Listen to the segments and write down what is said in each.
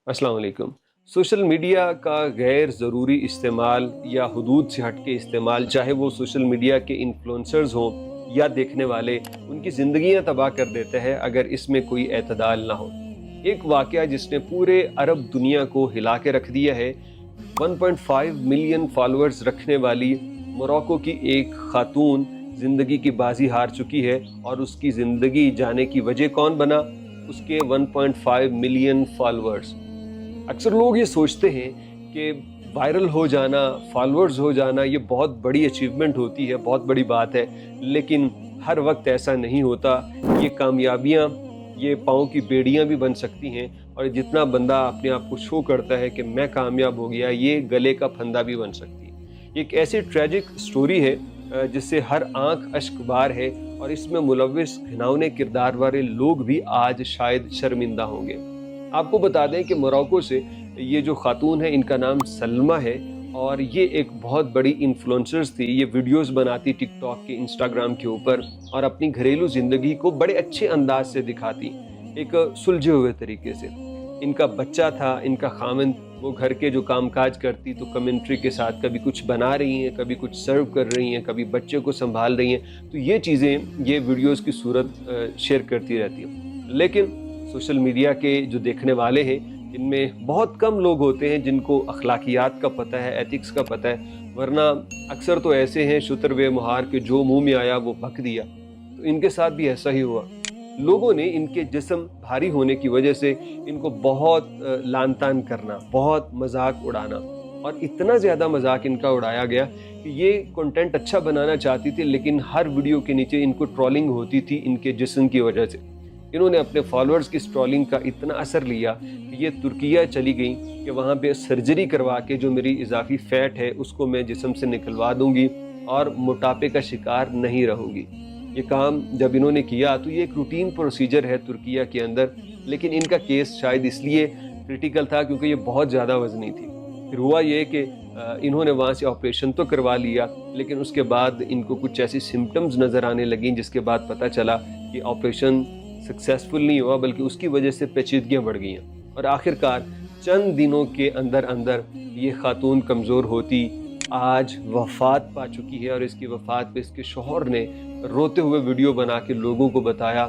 अस्सलाम वालेकुम। Social media का गैर ज़रूरी इस्तेमाल या हदूद से हट के इस्तेमाल, चाहे वो सोशल मीडिया के इन्फ्लुएंसर्स हों या देखने वाले, उनकी ज़िंदगियां तबाह कर देता है अगर इसमें कोई एतदाल ना हो। एक वाक़या जिसने पूरे अरब दुनिया को हिला के रख दिया है। 1.5 मिलियन फॉलोअर्स रखने वाली मोरक्को की एक खातून ज़िंदगी की बाजी हार चुकी है, और उसकी ज़िंदगी जाने की वजह कौन बना? उसके 1.5 मिलियन फॉलोअर्स। अक्सर लोग ये सोचते हैं कि वायरल हो जाना, फॉलोअर्स हो जाना, ये बहुत बड़ी अचीवमेंट होती है, बहुत बड़ी बात है, लेकिन हर वक्त ऐसा नहीं होता। ये कामयाबियाँ ये पाँव की बेड़ियाँ भी बन सकती हैं, और जितना बंदा अपने आप को शो करता है कि मैं कामयाब हो गया, ये गले का फंदा भी बन सकती है। एक ऐसी ट्रेजिक स्टोरी है जिससे हर आंख अश्कबार है, और इसमें मुलव्विस घिनौने किरदार वाले लोग भी आज शायद शर्मिंदा होंगे। आपको बता दें कि मोरक्को से ये जो खातून है, इनका नाम सलमा है, और ये एक बहुत बड़ी इन्फ्लुएंसर्स थी। ये वीडियोस बनाती टिकटॉक के, इंस्टाग्राम के ऊपर, और अपनी घरेलू ज़िंदगी को बड़े अच्छे अंदाज से दिखाती, एक सुलझे हुए तरीके से। इनका बच्चा था, इनका खामन वो घर के जो कामकाज करती, तो कमेंट्री के साथ कभी कुछ बना रही हैं, कभी कुछ सर्व कर रही हैं, कभी बच्चे को संभाल रही हैं। तो ये चीज़ें ये वीडियोस की सूरत शेयर करती रहती हैं। लेकिन सोशल मीडिया के जो देखने वाले हैं, इनमें बहुत कम लोग होते हैं जिनको अखलाकियात का पता है, एथिक्स का पता है, वरना अक्सर तो ऐसे हैं शुतर वे मुहार के जो मुंह में आया वो बक दिया। तो इनके साथ भी ऐसा ही हुआ। लोगों ने इनके जिस्म भारी होने की वजह से इनको बहुत लान तान करना, बहुत मजाक उड़ाना, और इतना ज़्यादा मजाक इनका उड़ाया गया कि ये कंटेंट अच्छा बनाना चाहती थी, लेकिन हर वीडियो के नीचे इनको ट्रोलिंग होती थी इनके जिस्म की वजह से। इन्होंने अपने फॉलोअर्स की ट्रोलिंग का इतना असर लिया कि ये तुर्किया चली गई कि वहाँ पे सर्जरी करवा के जो मेरी इजाफी फ़ैट है उसको मैं जिस्म से निकलवा दूंगी और मोटापे का शिकार नहीं रहूँगी। ये काम जब इन्होंने किया तो ये एक रूटीन प्रोसीजर है तुर्किया के अंदर, लेकिन इनका केस शायद इसलिए क्रिटिकल था क्योंकि ये बहुत ज़्यादा वज़नी थी। फिर हुआ ये कि इन्होंने वहाँ से ऑपरेशन तो करवा लिया, लेकिन उसके बाद इनको कुछ ऐसी सिम्टम्स नज़र आने लगी जिसके बाद पता चला कि ऑपरेशन सक्सेसफुल नहीं हुआ, बल्कि उसकी वजह से पेचीदगियाँ बढ़ गई हैं, और आखिरकार चंद दिनों के अंदर अंदर ये खातून कमज़ोर होती आज वफ़ात पा चुकी है। और इसकी वफ़ात पे इसके शौहर ने रोते हुए वीडियो बना के लोगों को बताया,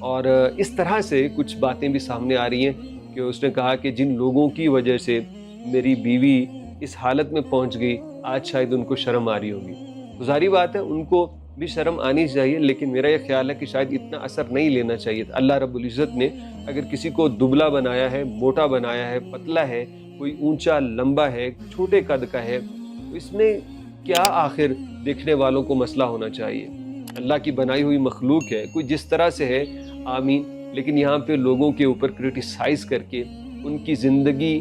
और इस तरह से कुछ बातें भी सामने आ रही हैं कि उसने कहा कि जिन लोगों की वजह से मेरी बीवी इस हालत में पहुंच गई, आज शायद उनको शर्म आ रही होगी। तो ज़ाहिर बात है उनको भी शर्म आनी चाहिए, लेकिन मेरा ये ख्याल है कि शायद इतना असर नहीं लेना चाहिए। अल्लाह रब्बुल इज़्ज़त ने अगर किसी को दुबला बनाया है, मोटा बनाया है, पतला है, कोई ऊंचा लंबा है, छोटे कद का है, तो इसमें क्या आखिर देखने वालों को मसला होना चाहिए? अल्लाह की बनाई हुई मखलूक है, कोई जिस तरह से है, आमीन। लेकिन यहाँ पे लोगों के ऊपर क्रिटिसाइज़ करके उनकी ज़िंदगी,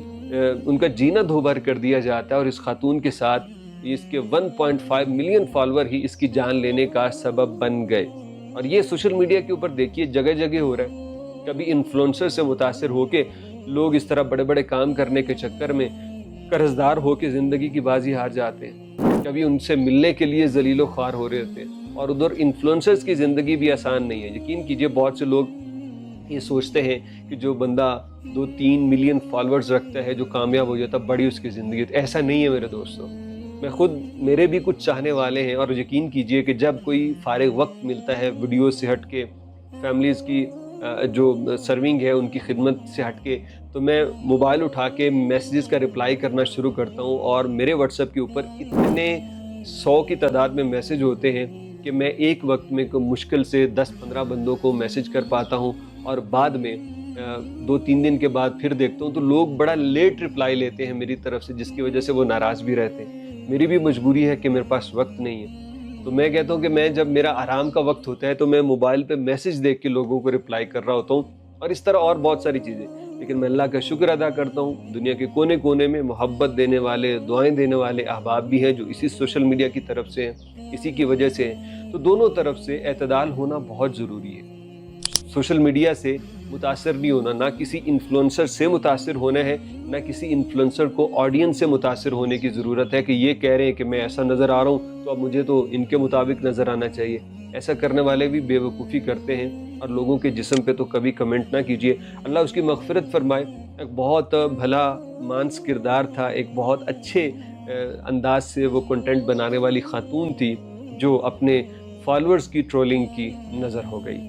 उनका जीना धोबर कर दिया जाता है, और इस खातून के साथ इसके 1.5 मिलियन फॉलोअर ही इसकी जान लेने का सबब बन गए। और ये सोशल मीडिया के ऊपर देखिए जगह जगह हो रहा है। कभी इन्फ्लुएंसर से मुतासिर होके लोग इस तरह बड़े बड़े काम करने के चक्कर में कर्जदार होके ज़िंदगी की बाजी हार जाते हैं, कभी उनसे मिलने के लिए जलीलो ख्वार हो रहे होते हैं, और उधर इन्फ्लुएंसर्स की ज़िंदगी भी आसान नहीं है। यकीन कीजिए बहुत से लोग ये सोचते हैं कि जो बंदा 2-3 मिलियन फॉलोअर्स रखता है, जो कामयाब हो जाता, बड़ी उसकी ज़िंदगी। तो ऐसा नहीं है मेरे दोस्तों। मैं खुद, मेरे भी कुछ चाहने वाले हैं, और यकीन कीजिए कि जब कोई फारिग वक्त मिलता है वीडियो से हट के, फैमिलीज़ की जो सर्विंग है उनकी खिदमत से हट के, तो मैं मोबाइल उठा के मैसेजेस का रिप्लाई करना शुरू करता हूँ। और मेरे व्हाट्सएप के ऊपर इतने 100 की तादाद में मैसेज होते हैं कि मैं एक वक्त में मुश्किल से 10-15 बंदों को मैसेज कर पाता हूँ, और बाद में 2-3 दिन के बाद फिर देखता हूँ तो लोग बड़ा लेट रिप्लाई लेते हैं मेरी तरफ से, जिसकी वजह से वो नाराज़ भी रहते हैं। मेरी भी मजबूरी है कि मेरे पास वक्त नहीं है, तो मैं कहता हूँ कि मैं जब मेरा आराम का वक्त होता है तो मैं मोबाइल पे मैसेज देख के लोगों को रिप्लाई कर रहा होता हूँ, और इस तरह और बहुत सारी चीज़ें। लेकिन मैं अल्लाह का शुक्र अदा करता हूँ, दुनिया के कोने कोने में मोहब्बत देने वाले, दुआएं देने वाले अहबाब भी हैं जो इसी सोशल मीडिया की तरफ से हैं, इसी की वजह से हैं। तो दोनों तरफ से एतदाल होना बहुत ज़रूरी है। सोशल मीडिया से मुतासर नहीं होना, ना किसी इन्फ्लुएंसर से मुतासर होना है, ना किसी इन्फ्लुएंसर को ऑडियंस से मुतासर होने की ज़रूरत है कि ये कह रहे हैं कि मैं ऐसा नज़र आ रहा हूँ तो अब मुझे तो इनके मुताबिक नज़र आना चाहिए। ایسا کرنے والے بھی بیوقوفی کرتے ہیں، اور لوگوں کے جسم پہ تو کبھی کمنٹ نہ کیجیے۔ اللہ اس کی مغفرت فرمائے۔ ایک بہت بھلا مانس کردار تھا، ایک بہت اچھے انداز سے وہ کنٹینٹ بنانے والی خاتون تھی، جو اپنے فالورز کی ٹرولنگ کی نظر ہو گئی۔